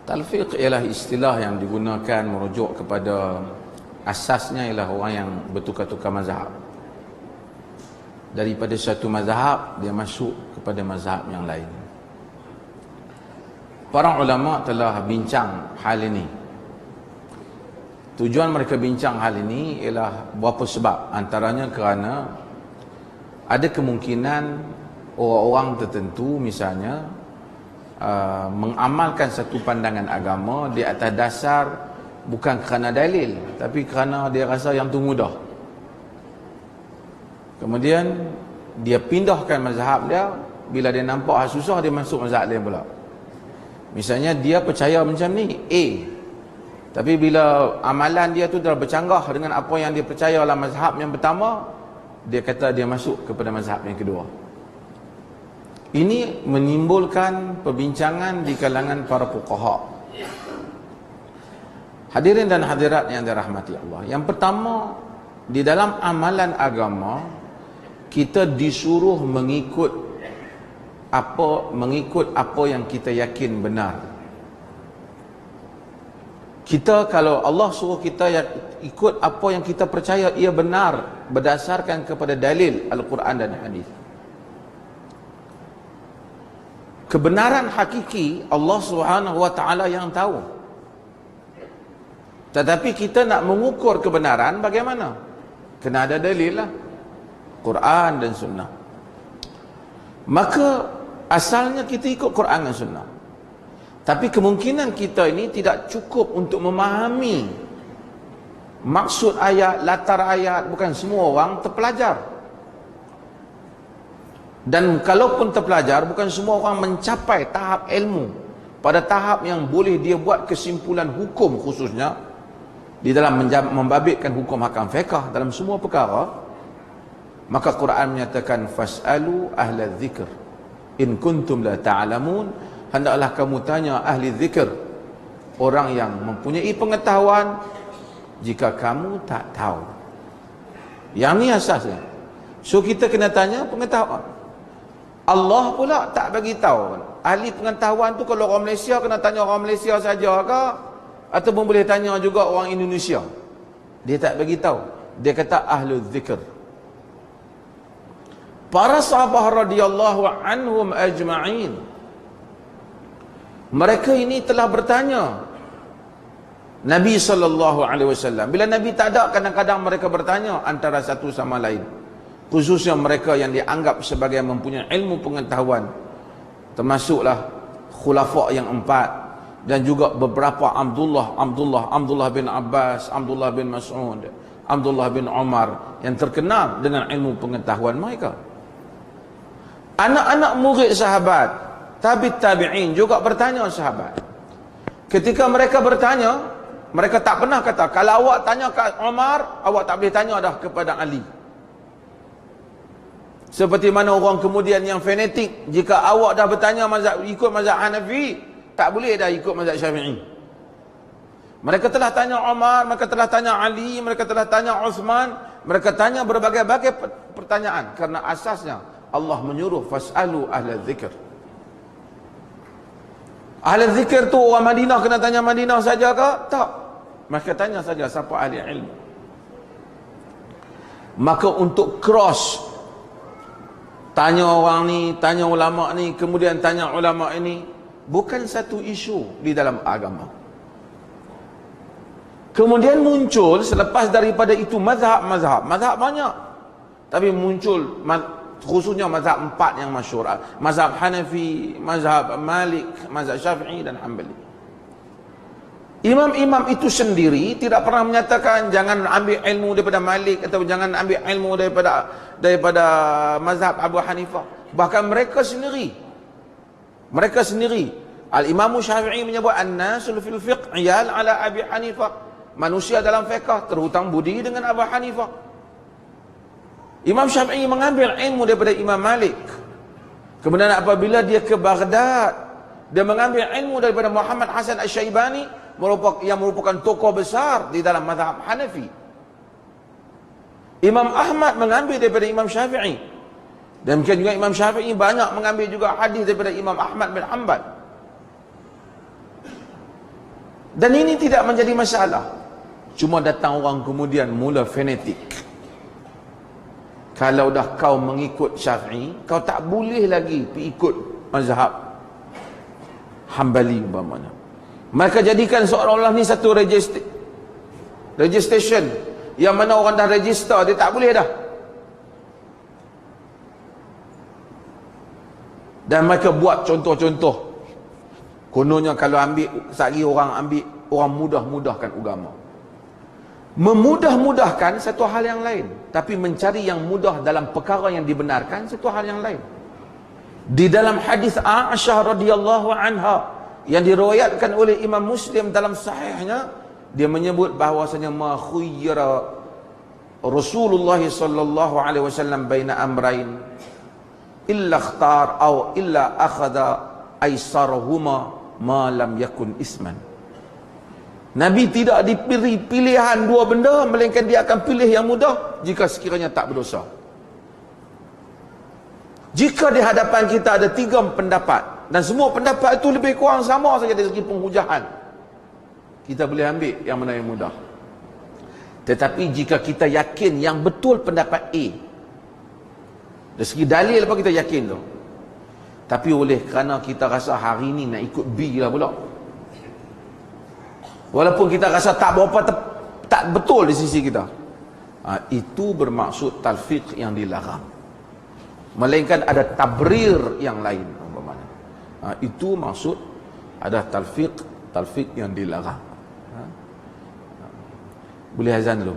Talfiq ialah istilah yang digunakan merujuk kepada asasnya ialah orang yang bertukar-tukar mazhab. Daripada satu mazhab dia masuk kepada mazhab yang lain. Para ulama telah bincang hal ini. Tujuan mereka bincang hal ini ialah beberapa sebab. Antaranya kerana ada kemungkinan orang-orang tertentu misalnya mengamalkan satu pandangan agama di atas dasar bukan kerana dalil, tapi kerana dia rasa yang tu mudah. Kemudian dia pindahkan mazhab dia, bila dia nampak susah dia masuk mazhab lain pula. Misalnya dia percaya macam ni A, tapi bila amalan dia tu dah bercanggah dengan apa yang dia percaya dalam mazhab yang pertama, dia kata dia masuk kepada mazhab yang kedua. Ini menimbulkan perbincangan di kalangan para fuqaha. Hadirin dan hadirat yang dirahmati Allah. Yang pertama, di dalam amalan agama kita disuruh mengikut apa yang kita yakin benar. Kita kalau Allah suruh kita ikut apa yang kita percaya ia benar berdasarkan kepada dalil Al-Quran dan hadis. Kebenaran hakiki Allah Subhanahu wa taala yang tahu. Tetapi kita nak mengukur kebenaran bagaimana? Kena ada dalil lah, Quran dan sunnah. Maka asalnya kita ikut Quran dan sunnah. Tapi kemungkinan kita ini tidak cukup untuk memahami maksud ayat, latar ayat. Bukan semua orang terpelajar. Dan kalaupun terpelajar, bukan semua orang mencapai tahap ilmu pada tahap yang boleh dia buat kesimpulan hukum, khususnya di dalam membabitkan hukum hakam fiqh dalam semua perkara. Maka Quran menyatakan fas'alu ahla dzikr in kuntum la ta'lamun, hendaklah kamu tanya ahli zikr, orang yang mempunyai pengetahuan, jika kamu tak tahu. Yang ni asasnya. So kita kena tanya pengetahuan. Allah pula tak bagi tahu. Ahli pengetahuan tu kalau orang Malaysia kena tanya orang Malaysia saja ke, ataupun boleh tanya juga orang Indonesia. Dia tak bagi tahu. Dia kata ahlu zikr. Para sahabat radhiyallahu anhum ajma'in, mereka ini telah bertanya Nabi SAW. Bila Nabi tak ada, kadang-kadang mereka bertanya antara satu sama lain, khususnya mereka yang dianggap sebagai mempunyai ilmu pengetahuan, termasuklah khulafa yang 4 dan juga beberapa Abdullah bin Abbas, Abdullah bin Mas'ud, Abdullah bin Umar, yang terkenal dengan ilmu pengetahuan mereka. Anak-anak murid sahabat, tabi'in juga bertanya sahabat. Ketika mereka bertanya, mereka tak pernah kata, kalau awak tanya ke Umar, awak tak boleh tanya dah kepada Ali. Seperti mana orang kemudian yang fanatik, jika awak dah bertanya ikut mazhab Hanafi, tak boleh dah ikut mazhab Syafi'i. Mereka telah tanya Umar, mereka telah tanya Ali, mereka telah tanya Uthman, mereka tanya berbagai-bagai pertanyaan, kerana asasnya Allah menyuruh fas'alu ahla dzikr. Ahli zikir tu orang Madinah kena tanya Madinah saja ke? Tak. Mereka tanya saja siapa ahli ilmu. Maka untuk cross, tanya orang ni, tanya ulama ni, kemudian tanya ulama ini, bukan satu isu di dalam agama. Kemudian muncul selepas daripada itu mazhab banyak. Tapi muncul khususnya mazhab 4 yang masyhur, mazhab Hanafi, mazhab Malik, mazhab Syafi'i dan Hanbali. Imam-imam itu sendiri tidak pernah menyatakan jangan ambil ilmu daripada Malik atau jangan ambil ilmu daripada mazhab Abu Hanifah. Bahkan mereka sendiri Al-Imam Syafi'i menyebut an-nasul fil fiqh iyal ala Abi Hanifah. Manusia dalam fiqh terhutang budi dengan Abu Hanifah. Imam Syafi'i mengambil ilmu daripada Imam Malik. Kemudian apabila dia ke Baghdad, dia mengambil ilmu daripada Muhammad Hasan Asy-Syaibani, yang merupakan tokoh besar di dalam mazhab Hanafi. Imam Ahmad mengambil daripada Imam Syafi'i. Dan mungkin juga Imam Syafi'i banyak mengambil juga hadis daripada Imam Ahmad bin Hanbal. Dan ini tidak menjadi masalah. Cuma datang orang kemudian mula fanatik. Kalau dah kau mengikut Syafi'i, kau tak boleh lagi pergi ikut mazhab Hambali umpamanya. Maka jadikan seolah-olah ni satu registration yang mana orang dah register, dia tak boleh dah. Dan mereka buat contoh-contoh. Kononnya kalau ambil, sekali orang ambil, orang mudah-mudahkan agama. Memudah-mudahkan satu hal yang lain. Tapi mencari yang mudah dalam perkara yang dibenarkan, satu hal yang lain. Di dalam hadis Aisyah radhiyallahu anha, yang diriwayatkan oleh Imam Muslim dalam sahihnya, dia menyebut bahawasanya ma khuyyira Rasulullah sallallahu alaihi wasallam baina amrain illa ikhtar atau illa akhadha aisarahuma ma lam yakun isman. Nabi tidak diberi pilihan dua benda, melainkan dia akan pilih yang mudah jika sekiranya tak berdosa. Jika di hadapan kita ada 3 pendapat dan semua pendapat itu lebih kurang sama saja dari segi penghujahan, kita boleh ambil yang mana yang mudah. Tetapi jika kita yakin yang betul pendapat A, dari segi dalil apa kita yakin tu, tapi oleh kerana kita rasa hari ni nak ikut B lah pula, walaupun kita rasa tak berapa tak betul di sisi kita, itu bermaksud talfiq yang dilarang, melainkan ada tabrir yang lain. Itu maksud ada talfiq yang dilarang. Boleh azan dulu.